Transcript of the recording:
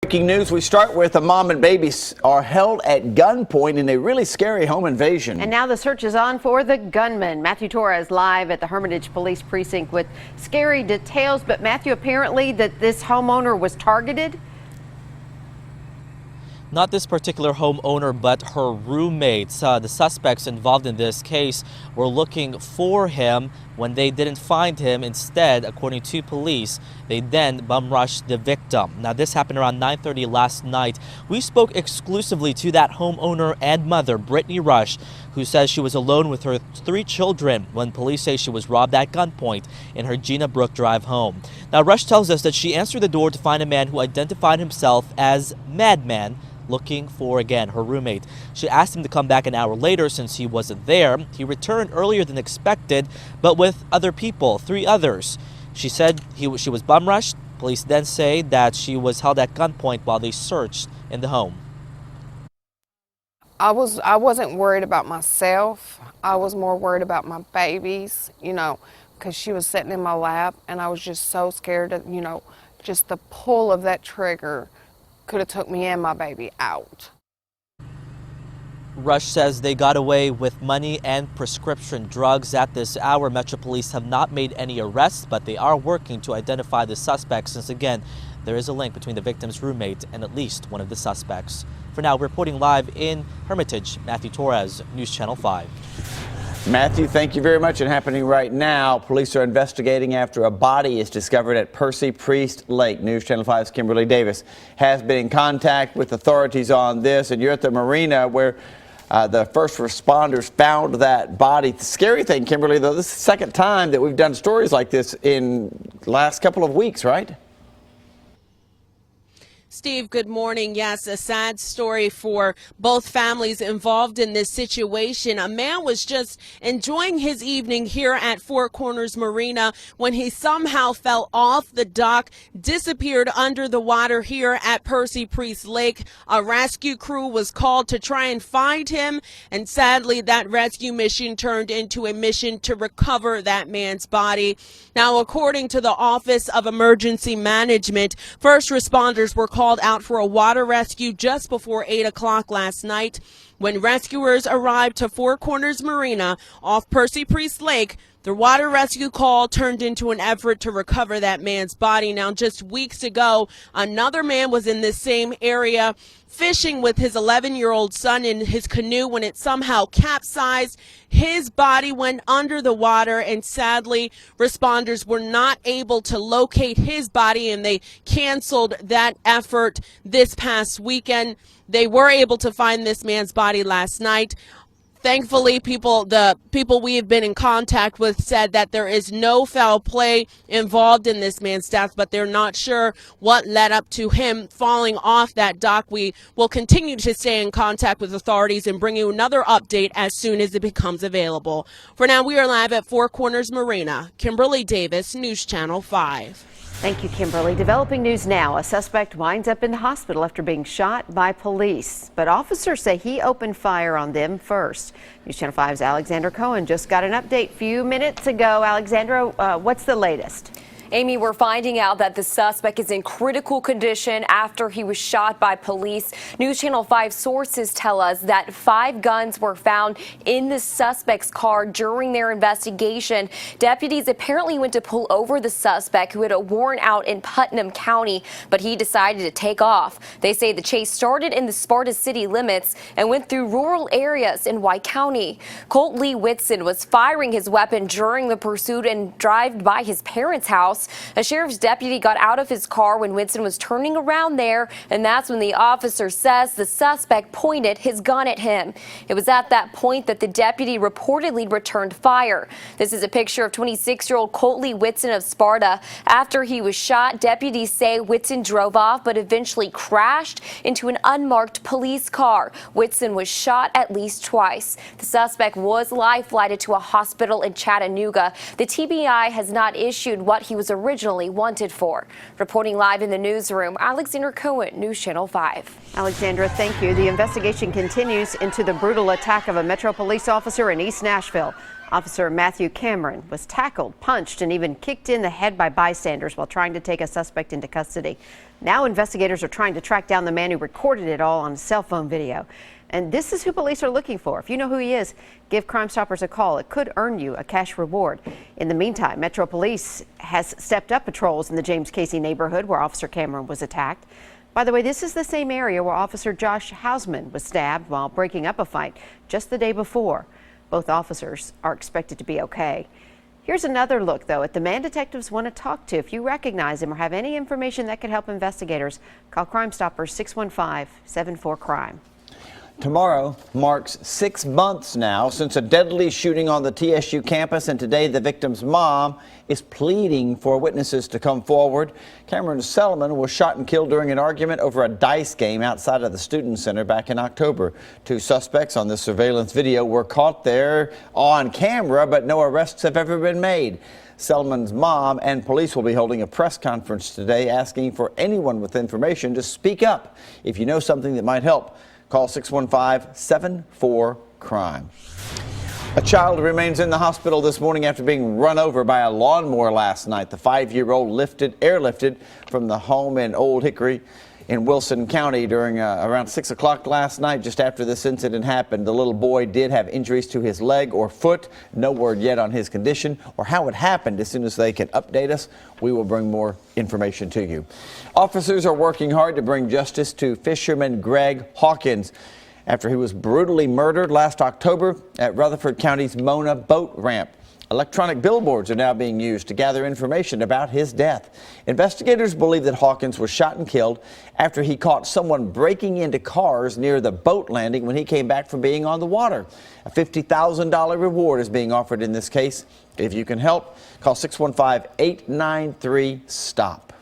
Breaking news, we start with a mom and baby are held at gunpoint in a really scary home invasion. And now the search is on for the gunman. Matthew Torres live at the Hermitage Police Precinct with scary details. But Matthew, apparently that this homeowner was targeted. Not this particular homeowner, but her roommates. The suspects involved in this case were looking for him. When they didn't find him, instead, according to police, they then bum rushed the victim. Now, this happened around 9:30 last night. We spoke exclusively to that homeowner and mother, Brittany Rush, who says she was alone with her 3 children when police say she was robbed at gunpoint in her Gina Brook Drive home. Now, Rush tells us that she answered the door to find a man who identified himself as Madman, looking for, again, her roommate. She asked him to come back an hour later since he wasn't there. He returned earlier than expected, but with other people, 3 others. She said she was bum rushed. Police then say that she was held at gunpoint while they searched in the home. I wasn't worried about myself. I was more worried about my babies, because she was sitting in my lap, and I was just so scared that, just the pull of that trigger could have took me and my baby out. Rush says they got away with money and prescription drugs. At this hour, Metro Police have not made any arrests, but they are working to identify the suspects since, again, there is a link between the victim's roommate and at least one of the suspects. For now, reporting live in Hermitage, Matthew Torres, News Channel 5. Matthew, thank you very much. And happening right now, police are investigating after a body is discovered at Percy Priest Lake. News Channel 5's Kimberly Davis has been in contact with authorities on this, and you're at the marina where the first responders found that body. The scary thing, Kimberly, though, this is the second time that we've done stories like this in the last couple of weeks, right? Steve, good morning. Yes, a sad story for both families involved in this situation. A man was just enjoying his evening here at Four Corners Marina when he somehow fell off the dock, disappeared under the water here at Percy Priest Lake. A rescue crew was called to try and find him, and sadly that rescue mission turned into a mission to recover that man's body. Now, according to the Office of Emergency Management, first responders were called out for a water rescue just before 8 o'clock last night. When rescuers arrived to Four Corners Marina off Percy Priest Lake, the water rescue call turned into an effort to recover that man's body. Now, just weeks ago, another man was in this same area fishing with his 11-year-old son in his canoe when it somehow capsized. His body went under the water, and sadly, responders were not able to locate his body, and they canceled that effort this past weekend. They were able to find this man's body last night. Thankfully, the people we have been in contact with said that there is no foul play involved in this man's death, but they're not sure what led up to him falling off that dock. We will continue to stay in contact with authorities and bring you another update as soon as it becomes available. For now, we are live at Four Corners Marina. Kimberly Davis, News Channel 5. Thank you, Kimberly. Developing news now. A suspect winds up in the hospital after being shot by police. But officers say he opened fire on them first. News Channel 5's Alexandra Cohen just got an update a few minutes ago. Alexandra, what's the latest? Amy, we're finding out that the suspect is in critical condition after he was shot by police. News Channel 5 sources tell us that 5 guns were found in the suspect's car during their investigation. Deputies apparently went to pull over the suspect, who had a warrant out in Putnam County, but he decided to take off. They say the chase started in the Sparta city limits and went through rural areas in White County. Colt Lee Whitson was firing his weapon during the pursuit and drove by his parents' house. A sheriff's deputy got out of his car when Whitson was turning around there, and that's when the officer says the suspect pointed his gun at him. It was at that point that the deputy reportedly returned fire. This is a picture of 26-year-old Colt Lee Whitson of Sparta. After he was shot, deputies say Whitson drove off but eventually crashed into an unmarked police car. Whitson was shot at least twice. The suspect was life-flighted to a hospital in Chattanooga. The TBI has not issued what he was was originally wanted for. Reporting live in the newsroom, Alexander Cohen, News Channel 5. Alexandra, thank you. The investigation continues into the brutal attack of a Metro police officer in East Nashville. Officer Matthew Cameron was tackled, punched, and even kicked in the head by bystanders while trying to take a suspect into custody. Now investigators are trying to track down the man who recorded it all on cell phone video. And this is who police are looking for. If you know who he is, give Crime Stoppers a call. It could earn you a cash reward. In the meantime, Metro Police has stepped up patrols in the James Casey neighborhood where Officer Cameron was attacked. By the way, this is the same area where Officer Josh Hausman was stabbed while breaking up a fight just the day before. Both officers are expected to be okay. Here's another look, though, at the man detectives want to talk to. If you recognize him or have any information that could help investigators, call Crime Stoppers 615-74-CRIME. Tomorrow marks 6 months now since a deadly shooting on the TSU campus, and today the victim's mom is pleading for witnesses to come forward. Cameron Selman was shot and killed during an argument over a dice game outside of the Student Center back in October. 2 suspects on this surveillance video were caught there on camera, but no arrests have ever been made. Selman's mom and police will be holding a press conference today asking for anyone with information to speak up. If you know something that might help, call 615-74-CRIME. A child remains in the hospital this morning after being run over by a lawnmower last night. The 5-year-old airlifted from the home in Old Hickory in Wilson County during around 6 o'clock last night. Just after this incident happened, the little boy did have injuries to his leg or foot. No word yet on his condition or how it happened. As soon as they can update us, we will bring more information to you. Officers are working hard to bring justice to fisherman Greg Hawkins after he was brutally murdered last October at Rutherford County's Mona boat ramp. Electronic billboards are now being used to gather information about his death. Investigators believe that Hawkins was shot and killed after he caught someone breaking into cars near the boat landing when he came back from being on the water. A $50,000 reward is being offered in this case. If you can help, call 615-893-STOP.